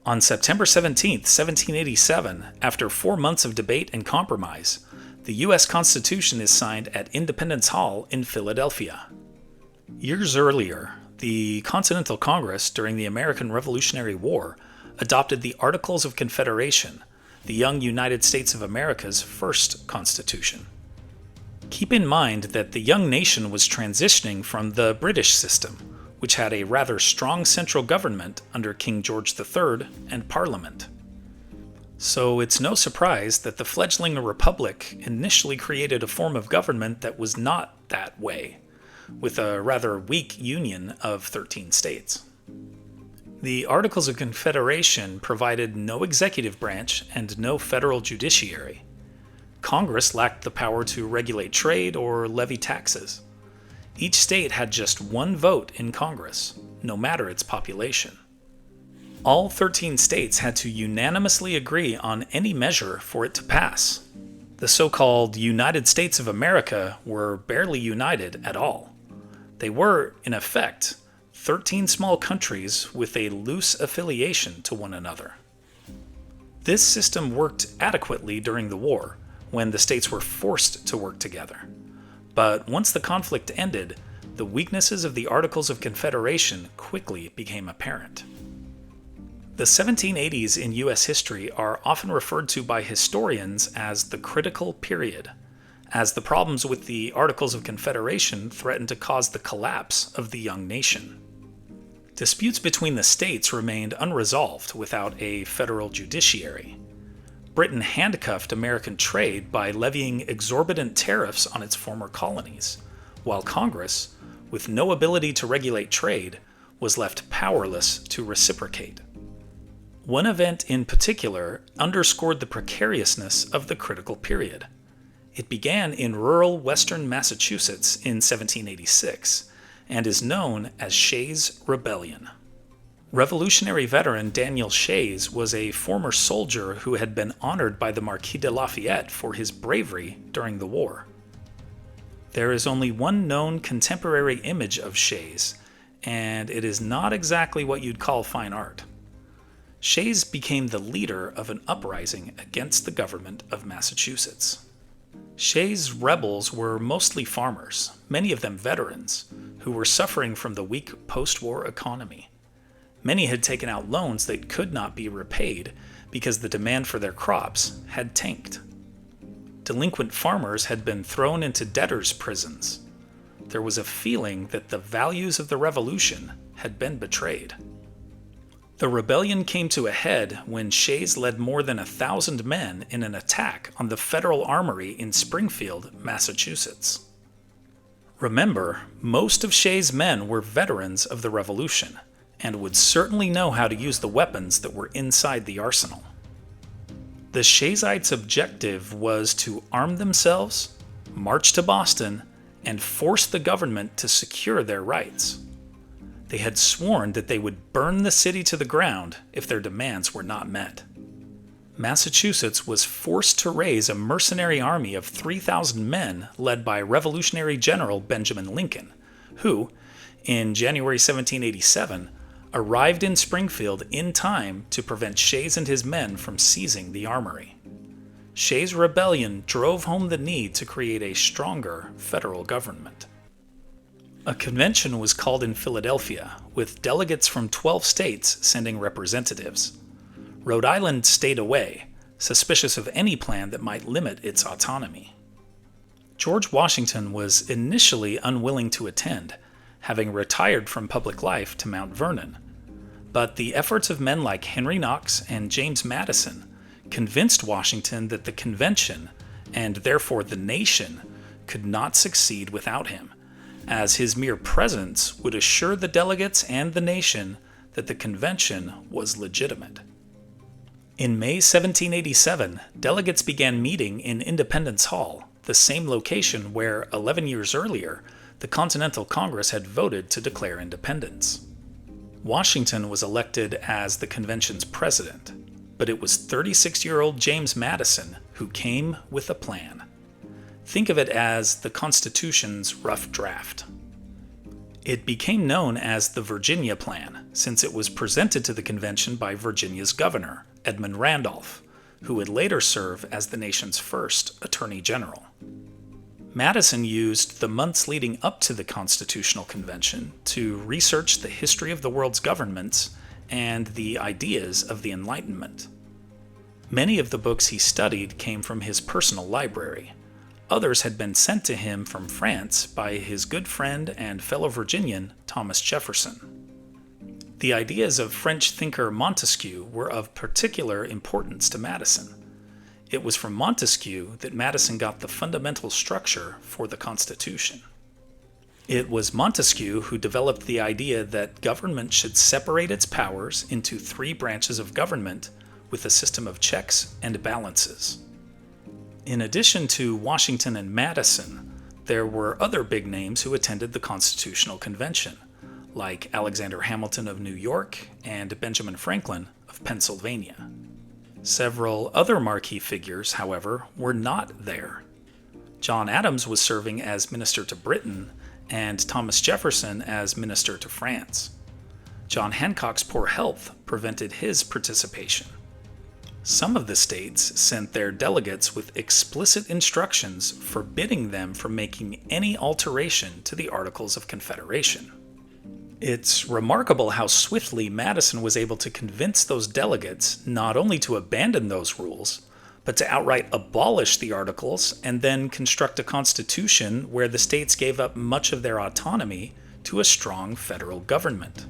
On September 17, 1787, after 4 months of debate and compromise, the U.S. Constitution is signed at Independence Hall in Philadelphia. Years earlier, the Continental Congress, during the American Revolutionary War, adopted the Articles of Confederation, the young United States of America's first constitution. Keep in mind that the young nation was transitioning from the British system, which had a rather strong central government under King George III and Parliament. So it's no surprise that the fledgling republic initially created a form of government that was not that way, with a rather weak union of 13 states. The Articles of Confederation provided no executive branch and no federal judiciary. Congress lacked the power to regulate trade or levy taxes. Each state had just one vote in Congress, no matter its population. All 13 states had to unanimously agree on any measure for it to pass. The so-called United States of America were barely united at all. They were, in effect, 13 small countries with a loose affiliation to one another. This system worked adequately during the war, when the states were forced to work together. But once the conflict ended, the weaknesses of the Articles of Confederation quickly became apparent. The 1780s in U.S. history are often referred to by historians as the critical period, as the problems with the Articles of Confederation threatened to cause the collapse of the young nation. Disputes between the states remained unresolved without a federal judiciary. Britain handcuffed American trade by levying exorbitant tariffs on its former colonies, while Congress, with no ability to regulate trade, was left powerless to reciprocate. One event in particular underscored the precariousness of the critical period. It began in rural western Massachusetts in 1786 and is known as Shays Rebellion. Revolutionary veteran Daniel Shays was a former soldier who had been honored by the Marquis de Lafayette for his bravery during the war. There is only one known contemporary image of Shays, and it is not exactly what you'd call fine art. Shays became the leader of an uprising against the government of Massachusetts. Shays' rebels were mostly farmers, many of them veterans, who were suffering from the weak post-war economy. Many had taken out loans that could not be repaid because the demand for their crops had tanked. Delinquent farmers had been thrown into debtors' prisons. There was a feeling that the values of the revolution had been betrayed. The rebellion came to a head when Shays led more than 1,000 men in an attack on the Federal Armory in Springfield, Massachusetts. Remember, most of Shays' men were veterans of the Revolution, and would certainly know how to use the weapons that were inside the arsenal. The Shaysites' objective was to arm themselves, march to Boston, and force the government to secure their rights. They had sworn that they would burn the city to the ground if their demands were not met. Massachusetts was forced to raise a mercenary army of 3,000 men led by Revolutionary General Benjamin Lincoln, who, in January 1787, arrived in Springfield in time to prevent Shays and his men from seizing the armory. Shays' Rebellion drove home the need to create a stronger federal government. A convention was called in Philadelphia, with delegates from 12 states sending representatives. Rhode Island stayed away, suspicious of any plan that might limit its autonomy. George Washington was initially unwilling to attend, having retired from public life to Mount Vernon. But the efforts of men like Henry Knox and James Madison convinced Washington that the convention, and therefore the nation, could not succeed without him, as his mere presence would assure the delegates and the nation that the convention was legitimate. In May 1787, delegates began meeting in Independence Hall, the same location where, 11 years earlier, the Continental Congress had voted to declare independence. Washington was elected as the convention's president, but it was 36-year-old James Madison who came with a plan. Think of it as the Constitution's rough draft. It became known as the Virginia Plan, since it was presented to the convention by Virginia's governor, Edmund Randolph, who would later serve as the nation's first Attorney General. Madison used the months leading up to the Constitutional Convention to research the history of the world's governments and the ideas of the Enlightenment. Many of the books he studied came from his personal library. Others had been sent to him from France by his good friend and fellow Virginian, Thomas Jefferson. The ideas of French thinker Montesquieu were of particular importance to Madison. It was from Montesquieu that Madison got the fundamental structure for the Constitution. It was Montesquieu who developed the idea that government should separate its powers into three branches of government with a system of checks and balances. In addition to Washington and Madison, there were other big names who attended the Constitutional Convention, like Alexander Hamilton of New York and Benjamin Franklin of Pennsylvania. Several other marquee figures, however, were not there. John Adams was serving as minister to Britain, and Thomas Jefferson as minister to France. John Hancock's poor health prevented his participation. Some of the states sent their delegates with explicit instructions forbidding them from making any alteration to the Articles of Confederation. It's remarkable how swiftly Madison was able to convince those delegates not only to abandon those rules, but to outright abolish the Articles and then construct a constitution where the states gave up much of their autonomy to a strong federal government.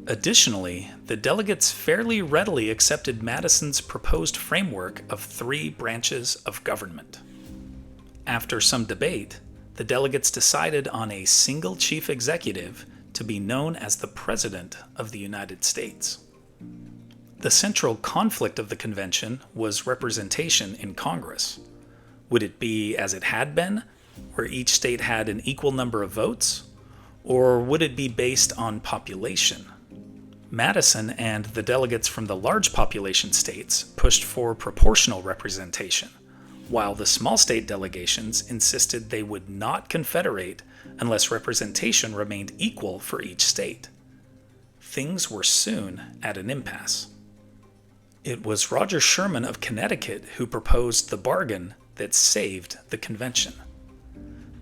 Additionally, the delegates fairly readily accepted Madison's proposed framework of three branches of government. After some debate, the delegates decided on a single chief executive to be known as the President of the United States. The central conflict of the convention was representation in Congress. Would it be as it had been, where each state had an equal number of votes, or would it be based on population? Madison and the delegates from the large population states pushed for proportional representation, while the small state delegations insisted they would not confederate unless representation remained equal for each state. Things were soon at an impasse. It was Roger Sherman of Connecticut who proposed the bargain that saved the convention.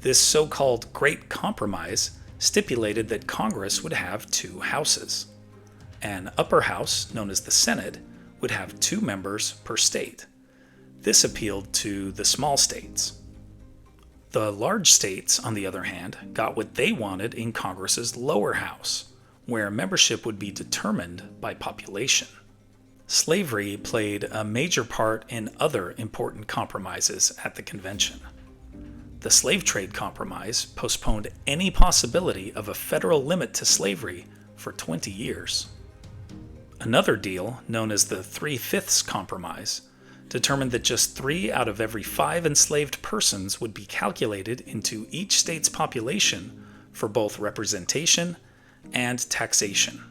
This so-called Great Compromise stipulated that Congress would have two houses. An upper house, known as the Senate, would have 2 members per state. This appealed to the small states. The large states, on the other hand, got what they wanted in Congress's lower house, where membership would be determined by population. Slavery played a major part in other important compromises at the convention. The Slave Trade Compromise postponed any possibility of a federal limit to slavery for 20 years. Another deal, known as the 3/5 Compromise, determined that just 3 out of every 5 enslaved persons would be calculated into each state's population for both representation and taxation.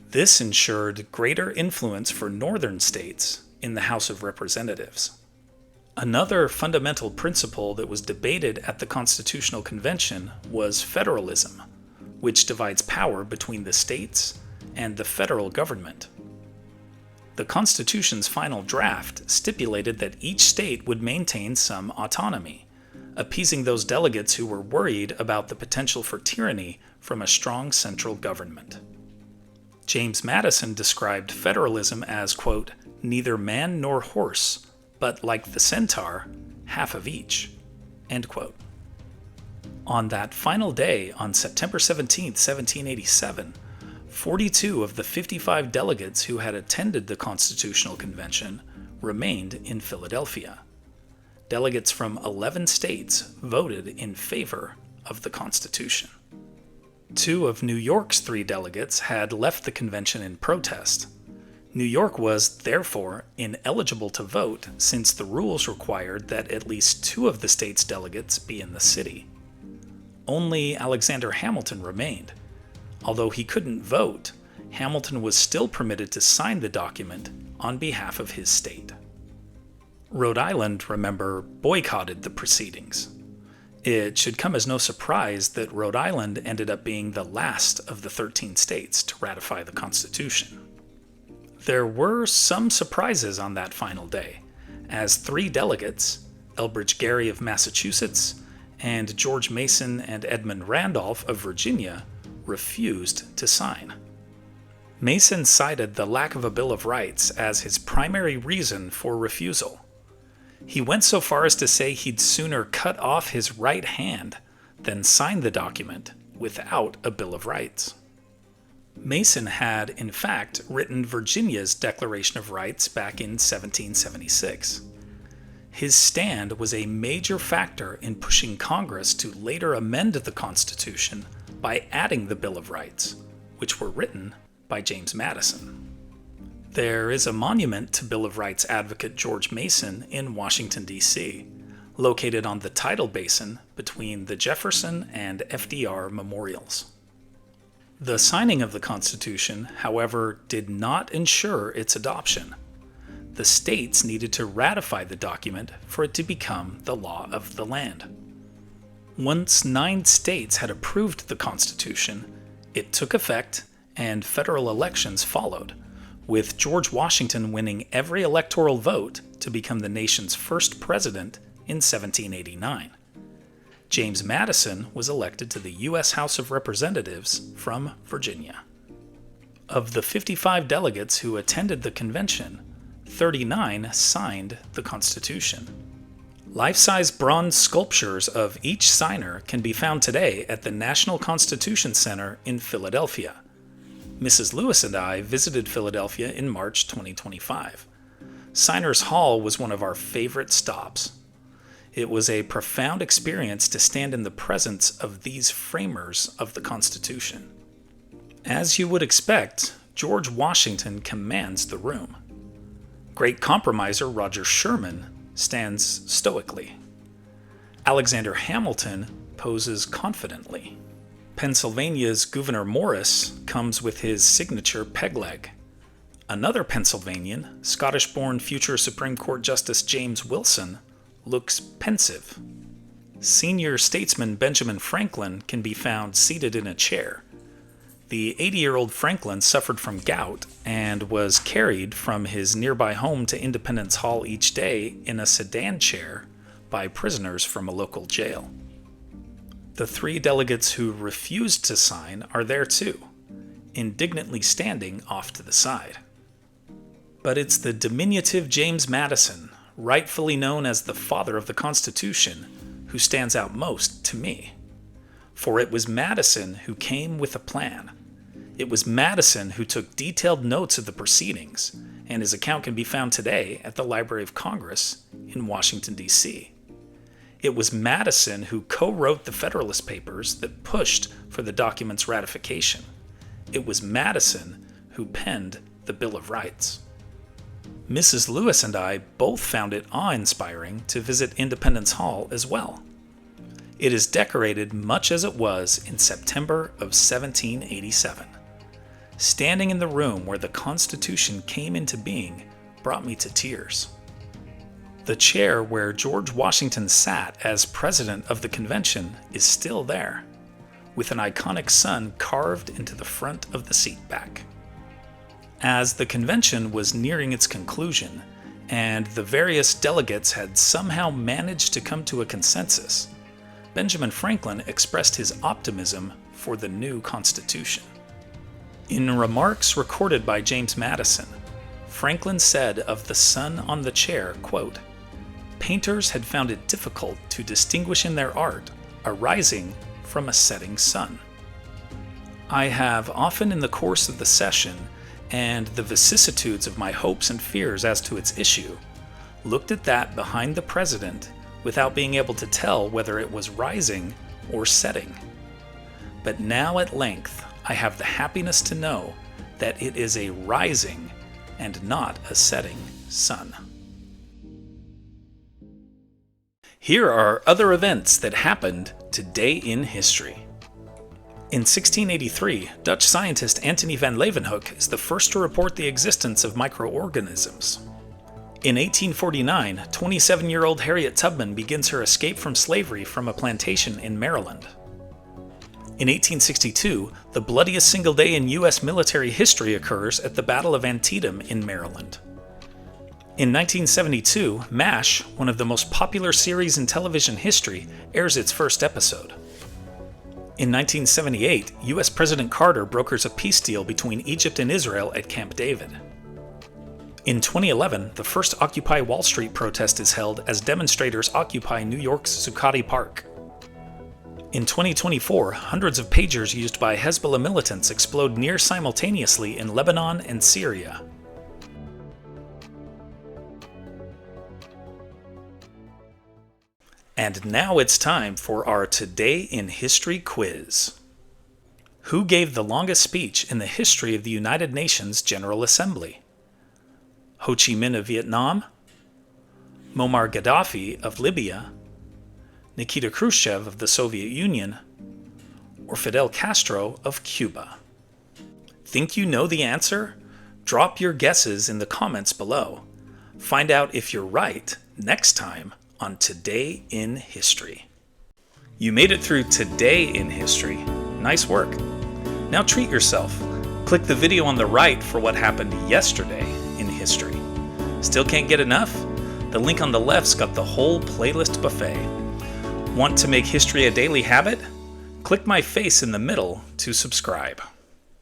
This ensured greater influence for northern states in the House of Representatives. Another fundamental principle that was debated at the Constitutional Convention was federalism, which divides power between the states and the federal government. The Constitution's final draft stipulated that each state would maintain some autonomy, appeasing those delegates who were worried about the potential for tyranny from a strong central government. James Madison described federalism as, quote, "neither man nor horse, but like the centaur, half of each," end quote. On that final day, on September 17, 1787, 42 of the 55 delegates who had attended the Constitutional Convention remained in Philadelphia. Delegates from 11 states voted in favor of the Constitution. 2 of New York's 3 delegates had left the convention in protest. New York was, therefore, ineligible to vote since the rules required that at least 2 of the state's delegates be in the city. Only Alexander Hamilton remained. Although he couldn't vote, Hamilton was still permitted to sign the document on behalf of his state. Rhode Island, remember, boycotted the proceedings. It should come as no surprise that Rhode Island ended up being the last of the 13 states to ratify the Constitution. There were some surprises on that final day, as 3 delegates, Elbridge Gerry of Massachusetts and George Mason and Edmund Randolph of Virginia, refused to sign. Mason cited the lack of a Bill of Rights as his primary reason for refusal. He went so far as to say he'd sooner cut off his right hand than sign the document without a Bill of Rights. Mason had, in fact, written Virginia's Declaration of Rights back in 1776. His stand was a major factor in pushing Congress to later amend the Constitution by adding the Bill of Rights, which were written by James Madison. There is a monument to Bill of Rights advocate George Mason in Washington, D.C., located on the tidal basin between the Jefferson and FDR memorials. The signing of the Constitution, however, did not ensure its adoption. The states needed to ratify the document for it to become the law of the land. Once 9 states had approved the Constitution, it took effect and federal elections followed, with George Washington winning every electoral vote to become the nation's first president in 1789. James Madison was elected to the U.S. House of Representatives from Virginia. Of the 55 delegates who attended the convention, 39 signed the Constitution. Life-size bronze sculptures of each signer can be found today at the National Constitution Center in Philadelphia. Mrs. Lewis and I visited Philadelphia in March 2025. Signers Hall was one of our favorite stops. It was a profound experience to stand in the presence of these framers of the Constitution. As you would expect, George Washington commands the room. Great compromiser Roger Sherman stands stoically. Alexander Hamilton poses confidently. Pennsylvania's Gouverneur Morris comes with his signature pegleg. Another Pennsylvanian, Scottish-born future Supreme Court Justice James Wilson, looks pensive. Senior statesman Benjamin Franklin can be found seated in a chair. The 80-year-old Franklin suffered from gout and was carried from his nearby home to Independence Hall each day in a sedan chair by prisoners from a local jail. The 3 delegates who refused to sign are there too, indignantly standing off to the side. But it's the diminutive James Madison, rightfully known as the father of the Constitution, who stands out most to me. For it was Madison who came with a plan. It was Madison who took detailed notes of the proceedings, and his account can be found today at the Library of Congress in Washington, D.C. It was Madison who co-wrote the Federalist Papers that pushed for the document's ratification. It was Madison who penned the Bill of Rights. Mrs. Lewis and I both found it awe-inspiring to visit Independence Hall as well. It is decorated much as it was in September of 1787. Standing in the room where the Constitution came into being brought me to tears. The chair where George Washington sat as president of the convention is still there, with an iconic sun carved into the front of the seat back. As the convention was nearing its conclusion, and the various delegates had somehow managed to come to a consensus, Benjamin Franklin expressed his optimism for the new Constitution. In remarks recorded by James Madison, Franklin said of the sun on the chair, quote, "Painters had found it difficult to distinguish in their art a rising from a setting sun. I have often in the course of the session and the vicissitudes of my hopes and fears as to its issue, looked at that behind the president without being able to tell whether it was rising or setting. But now at length I have the happiness to know that it is a rising and not a setting sun." Here are other events that happened today in history. In 1683, Dutch scientist Antony van Leeuwenhoek is the first to report the existence of microorganisms. In 1849, 27-year-old Harriet Tubman begins her escape from slavery from a plantation in Maryland. In 1862, the bloodiest single day in U.S. military history occurs at the Battle of Antietam in Maryland. In 1972, MASH, one of the most popular series in television history, airs its first episode. In 1978, U.S. President Carter brokers a peace deal between Egypt and Israel at Camp David. In 2011, the first Occupy Wall Street protest is held as demonstrators occupy New York's Zuccotti Park. In 2024, hundreds of pagers used by Hezbollah militants explode near simultaneously in Lebanon and Syria. And now it's time for our Today in History quiz. Who gave the longest speech in the history of the United Nations General Assembly? Ho Chi Minh of Vietnam, Muammar Gaddafi of Libya, Nikita Khrushchev of the Soviet Union, or Fidel Castro of Cuba? Think you know the answer? Drop your guesses in the comments below. Find out if you're right next time on Today in History. You made it through Today in History. Nice work. Now treat yourself. Click the video on the right for what happened yesterday in history. Still can't get enough? The link on the left's got the whole playlist buffet. Want to make history a daily habit? Click my face in the middle to subscribe.